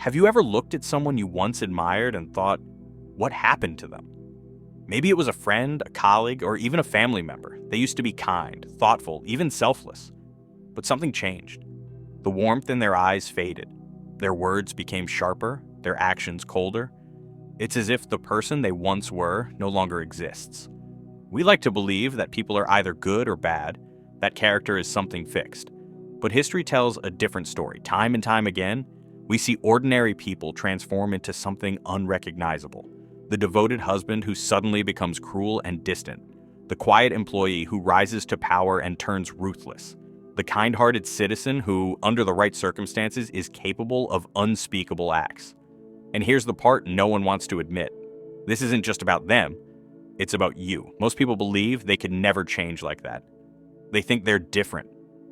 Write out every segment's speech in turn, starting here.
Have you ever looked at someone you once admired and thought, what happened to them? Maybe it was a friend, a colleague, or even a family member. They used to be kind, thoughtful, even selfless. But something changed. The warmth in their eyes faded. Their words became sharper, their actions colder. It's as if the person they once were no longer exists. We like to believe that people are either good or bad, that character is something fixed. But history tells a different story. Time and time again, we see ordinary people transform into something unrecognizable. The devoted husband who suddenly becomes cruel and distant. The quiet employee who rises to power and turns ruthless. The kind-hearted citizen who, under the right circumstances, is capable of unspeakable acts. And here's the part no one wants to admit. This isn't just about them, it's about you. Most people believe they could never change like that. They think they're different,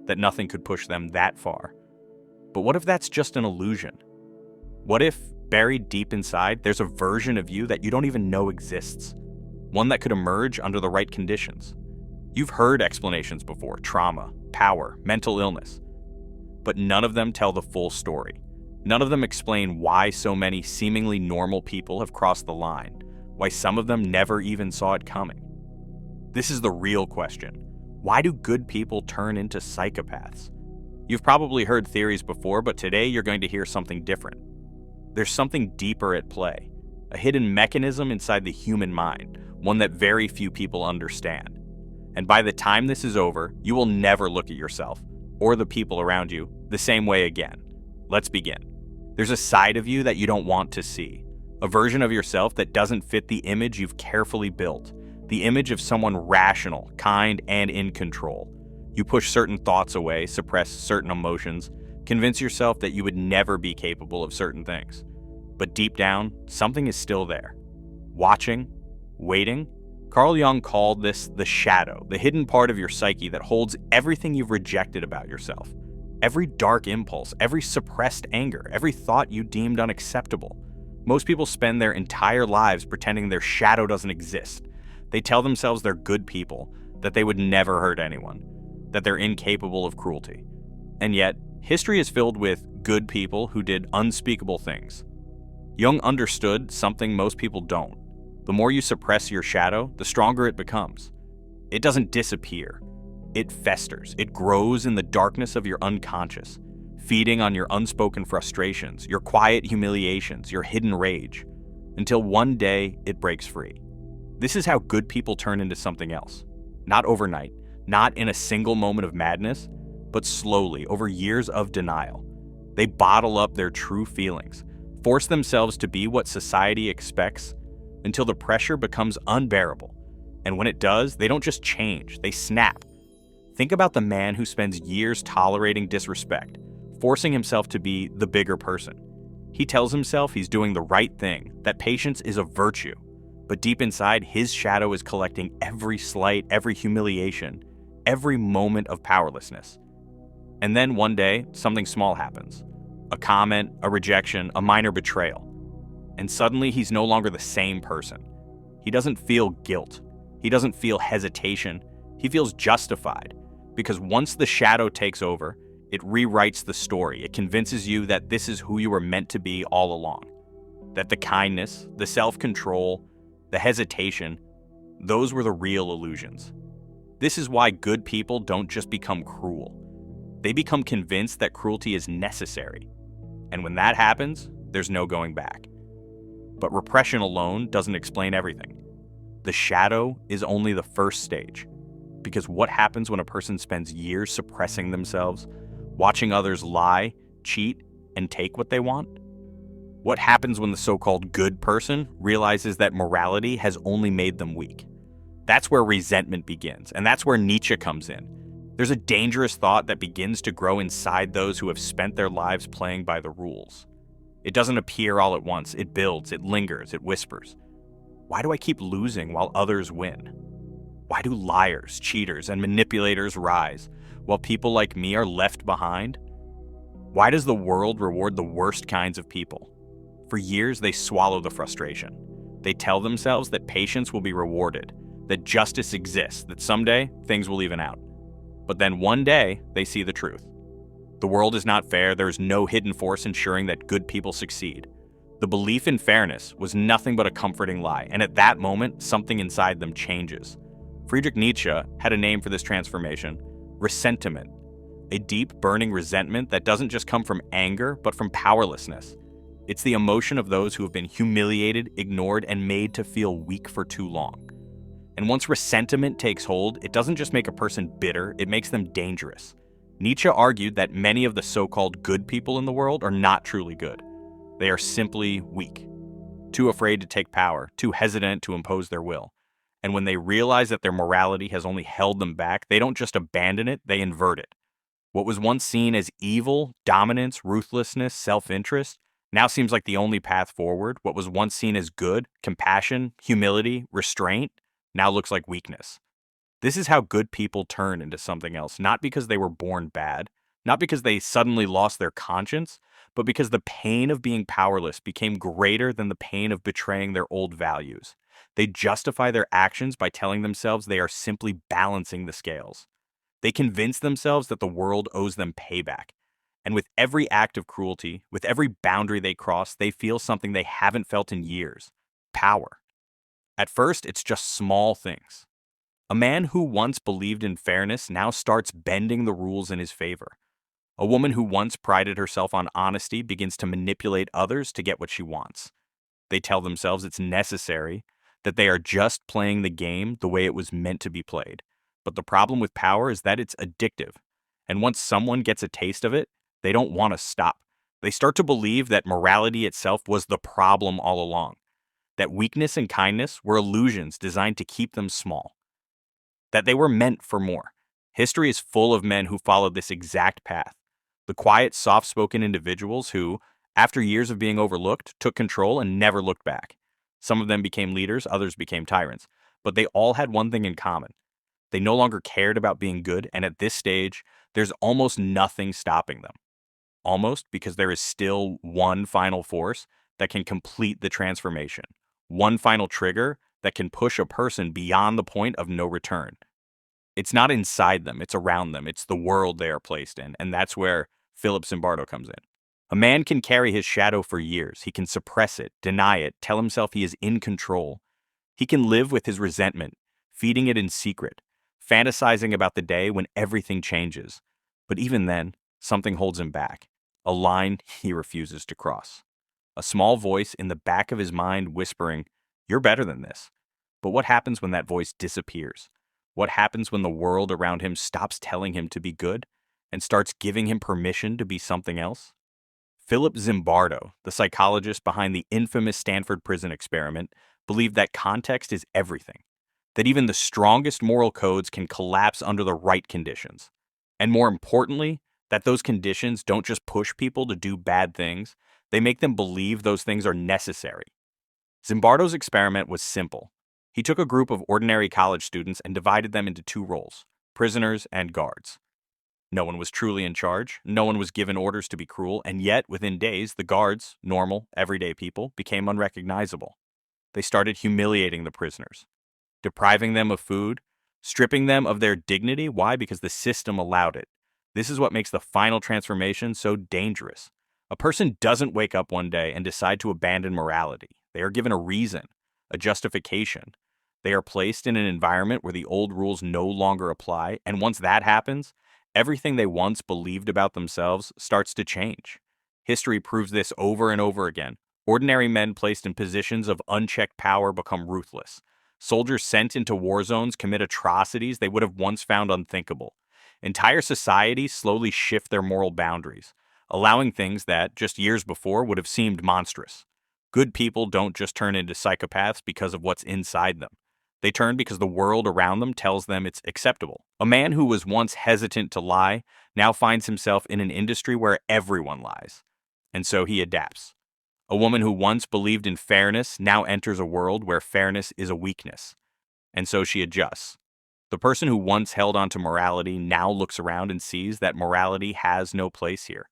that nothing could push them that far. But what if that's just an illusion? What if, buried deep inside, there's a version of you that you don't even know exists? One that could emerge under the right conditions. You've heard explanations before: trauma, power, mental illness. But none of them tell the full story. None of them explain why so many seemingly normal people have crossed the line, why some of them never even saw it coming. This is the real question. Why do good people turn into psychopaths? You've probably heard theories before, but today you're going to hear something different. There's something deeper at play, a hidden mechanism inside the human mind, one that very few people understand. And by the time this is over, you will never look at yourself, or the people around you, the same way again. Let's begin. There's a side of you that you don't want to see, a version of yourself that doesn't fit the image you've carefully built, the image of someone rational, kind, and in control. You push certain thoughts away, suppress certain emotions, convince yourself that you would never be capable of certain things. But deep down, something is still there. Watching, waiting. Carl Jung called this the shadow, the hidden part of your psyche that holds everything you've rejected about yourself. Every dark impulse, every suppressed anger, every thought you deemed unacceptable. Most people spend their entire lives pretending their shadow doesn't exist. They tell themselves they're good people, that they would never hurt anyone, that they're incapable of cruelty. And yet, history is filled with good people who did unspeakable things. Jung understood something most people don't. The more you suppress your shadow, the stronger it becomes. It doesn't disappear. It festers. It grows in the darkness of your unconscious, feeding on your unspoken frustrations, your quiet humiliations, your hidden rage, until one day it breaks free. This is how good people turn into something else. Not overnight, not in a single moment of madness, but slowly, over years of denial. They bottle up their true feelings, force themselves to be what society expects, until the pressure becomes unbearable. And when it does, they don't just change, they snap. Think about the man who spends years tolerating disrespect, forcing himself to be the bigger person. He tells himself he's doing the right thing, that patience is a virtue. But deep inside, his shadow is collecting every slight, every humiliation, every moment of powerlessness. And then one day, something small happens. A comment, a rejection, a minor betrayal. And suddenly he's no longer the same person. He doesn't feel guilt. He doesn't feel hesitation. He feels justified. Because once the shadow takes over, it rewrites the story. It convinces you that this is who you were meant to be all along. That the kindness, the self-control, the hesitation, those were the real illusions. This is why good people don't just become cruel. They become convinced that cruelty is necessary. And when that happens, there's no going back. But repression alone doesn't explain everything. The shadow is only the first stage. Because what happens when a person spends years suppressing themselves, watching others lie, cheat, and take what they want? What happens when the so-called good person realizes that morality has only made them weak? That's where resentment begins, and that's where Nietzsche comes in. There's a dangerous thought that begins to grow inside those who have spent their lives playing by the rules. It doesn't appear all at once. It builds, it lingers, it whispers. Why do I keep losing while others win? Why do liars, cheaters, and manipulators rise, while people like me are left behind? Why does the world reward the worst kinds of people? For years, they swallow the frustration. They tell themselves that patience will be rewarded, that justice exists, that someday things will even out. But then one day, they see the truth. The world is not fair, there is no hidden force ensuring that good people succeed. The belief in fairness was nothing but a comforting lie, and at that moment, something inside them changes. Friedrich Nietzsche had a name for this transformation: ressentiment. A deep, burning resentment that doesn't just come from anger, but from powerlessness. It's the emotion of those who have been humiliated, ignored, and made to feel weak for too long. And once ressentiment takes hold, it doesn't just make a person bitter, it makes them dangerous. Nietzsche argued that many of the so-called good people in the world are not truly good. They are simply weak, too afraid to take power, too hesitant to impose their will. And when they realize that their morality has only held them back, they don't just abandon it, they invert it. What was once seen as evil, dominance, ruthlessness, self-interest, now seems like the only path forward. What was once seen as good, compassion, humility, restraint, now looks like weakness. This is how good people turn into something else, not because they were born bad, not because they suddenly lost their conscience, but because the pain of being powerless became greater than the pain of betraying their old values. They justify their actions by telling themselves they are simply balancing the scales. They convince themselves that the world owes them payback. And with every act of cruelty, with every boundary they cross, they feel something they haven't felt in years: power. At first, it's just small things. A man who once believed in fairness now starts bending the rules in his favor. A woman who once prided herself on honesty begins to manipulate others to get what she wants. They tell themselves it's necessary, that they are just playing the game the way it was meant to be played. But the problem with power is that it's addictive. And once someone gets a taste of it, they don't want to stop. They start to believe that morality itself was the problem all along, that weakness and kindness were illusions designed to keep them small, that they were meant for more. History is full of men who followed this exact path. The quiet, soft-spoken individuals who, after years of being overlooked, took control and never looked back. Some of them became leaders, others became tyrants. But they all had one thing in common. They no longer cared about being good, and at this stage, there's almost nothing stopping them. Almost, because there is still one final force that can complete the transformation. One final trigger that can push a person beyond the point of no return. It's not inside them, it's around them, it's the world they are placed in, and that's where Philip Zimbardo comes in. A man can carry his shadow for years. He can suppress it, deny it, tell himself he is in control. He can live with his resentment, feeding it in secret, fantasizing about the day when everything changes. But even then, something holds him back. A line he refuses to cross. A small voice in the back of his mind whispering, "You're better than this." But what happens when that voice disappears? What happens when the world around him stops telling him to be good and starts giving him permission to be something else? Philip Zimbardo, the psychologist behind the infamous Stanford prison experiment, believed that context is everything, that even the strongest moral codes can collapse under the right conditions. And more importantly, that those conditions don't just push people to do bad things, they make them believe those things are necessary. Zimbardo's experiment was simple. He took a group of ordinary college students and divided them into two roles: prisoners and guards. No one was truly in charge, no one was given orders to be cruel, and yet, within days, the guards, normal, everyday people, became unrecognizable. They started humiliating the prisoners, depriving them of food, stripping them of their dignity. Why? Because the system allowed it. This is what makes the final transformation so dangerous. A person doesn't wake up one day and decide to abandon morality. They are given a reason, a justification. They are placed in an environment where the old rules no longer apply, and once that happens, everything they once believed about themselves starts to change. History proves this over and over again. Ordinary men placed in positions of unchecked power become ruthless. Soldiers sent into war zones commit atrocities they would have once found unthinkable. Entire societies slowly shift their moral boundaries, allowing things that, just years before, would have seemed monstrous. Good people don't just turn into psychopaths because of what's inside them. They turn because the world around them tells them it's acceptable. A man who was once hesitant to lie now finds himself in an industry where everyone lies. And so he adapts. A woman who once believed in fairness now enters a world where fairness is a weakness. And so she adjusts. The person who once held on to morality now looks around and sees that morality has no place here.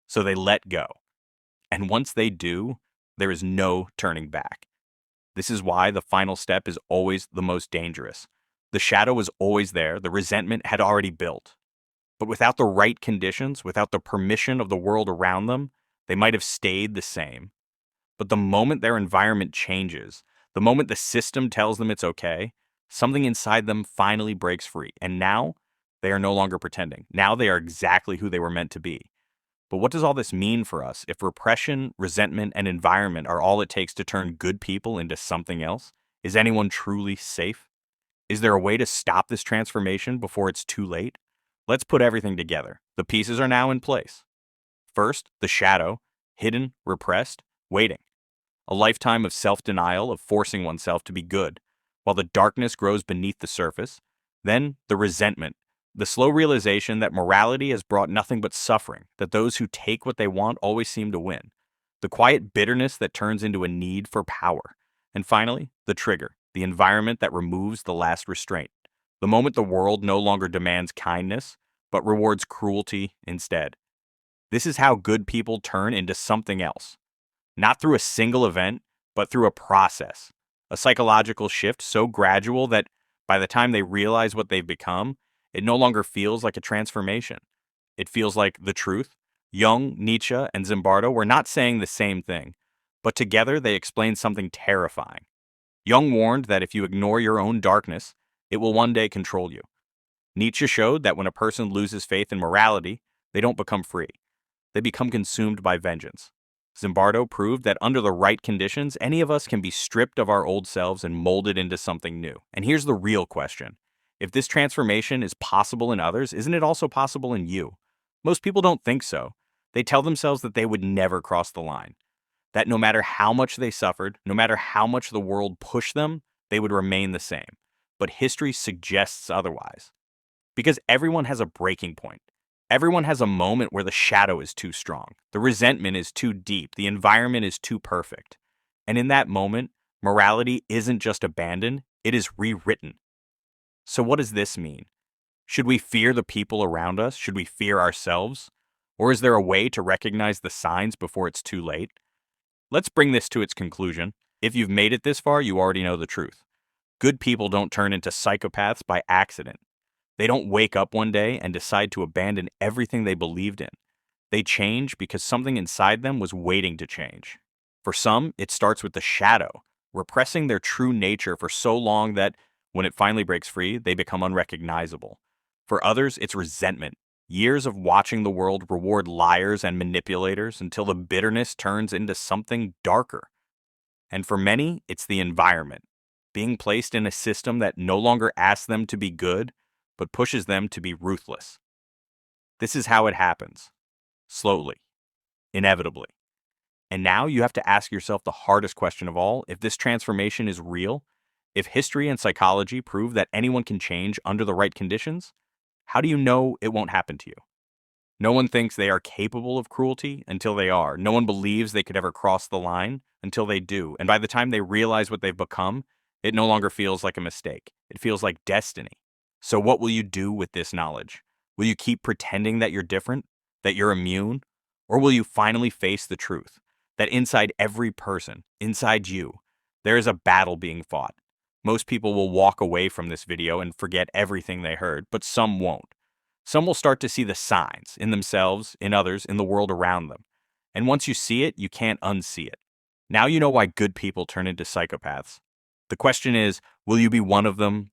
So they let go. And once they do, there is no turning back. This is why the final step is always the most dangerous. The shadow was always there, the resentment had already built. But without the right conditions, without the permission of the world around them, they might have stayed the same. But the moment their environment changes, the moment the system tells them it's okay, something inside them finally breaks free. And now they are no longer pretending. Now they are exactly who they were meant to be. But what does all this mean for us if repression, resentment, and environment are all it takes to turn good people into something else? Is anyone truly safe? Is there a way to stop this transformation before it's too late? Let's put everything together. The pieces are now in place. First, the shadow, hidden, repressed, waiting. A lifetime of self-denial, of forcing oneself to be good, while the darkness grows beneath the surface. Then, the resentment, the slow realization that morality has brought nothing but suffering, that those who take what they want always seem to win. The quiet bitterness that turns into a need for power. And finally, the trigger, the environment that removes the last restraint. The moment the world no longer demands kindness, but rewards cruelty instead. This is how good people turn into something else. Not through a single event, but through a process. A psychological shift so gradual that by the time they realize what they've become, it no longer feels like a transformation. It feels like the truth. Jung, Nietzsche, and Zimbardo were not saying the same thing, but together they explained something terrifying. Jung warned that if you ignore your own darkness, it will one day control you. Nietzsche showed that when a person loses faith in morality, they don't become free. They become consumed by vengeance. Zimbardo proved that under the right conditions, any of us can be stripped of our old selves and molded into something new. And here's the real question. If this transformation is possible in others, isn't it also possible in you? Most people don't think so. They tell themselves that they would never cross the line, that no matter how much they suffered, no matter how much the world pushed them, they would remain the same. But history suggests otherwise. Because everyone has a breaking point. Everyone has a moment where the shadow is too strong, the resentment is too deep, the environment is too perfect. And in that moment, morality isn't just abandoned, it is rewritten. So what does this mean? Should we fear the people around us? Should we fear ourselves? Or is there a way to recognize the signs before it's too late? Let's bring this to its conclusion. If you've made it this far, you already know the truth. Good people don't turn into psychopaths by accident. They don't wake up one day and decide to abandon everything they believed in. They change because something inside them was waiting to change. For some, it starts with the shadow, repressing their true nature for so long that, when it finally breaks free, they become unrecognizable. For others, it's resentment, years of watching the world reward liars and manipulators until the bitterness turns into something darker. And for many, it's the environment, being placed in a system that no longer asks them to be good, but pushes them to be ruthless. This is how it happens. Slowly. Inevitably. And now you have to ask yourself the hardest question of all: if this transformation is real, if history and psychology prove that anyone can change under the right conditions, how do you know it won't happen to you? No one thinks they are capable of cruelty until they are. No one believes they could ever cross the line until they do. And by the time they realize what they've become, it no longer feels like a mistake. It feels like destiny. So what will you do with this knowledge? Will you keep pretending that you're different, that you're immune? Or will you finally face the truth, that inside every person, inside you, there is a battle being fought? Most people will walk away from this video and forget everything they heard, but some won't. Some will start to see the signs in themselves, in others, in the world around them. And once you see it, you can't unsee it. Now you know why good people turn into psychopaths. The question is, will you be one of them,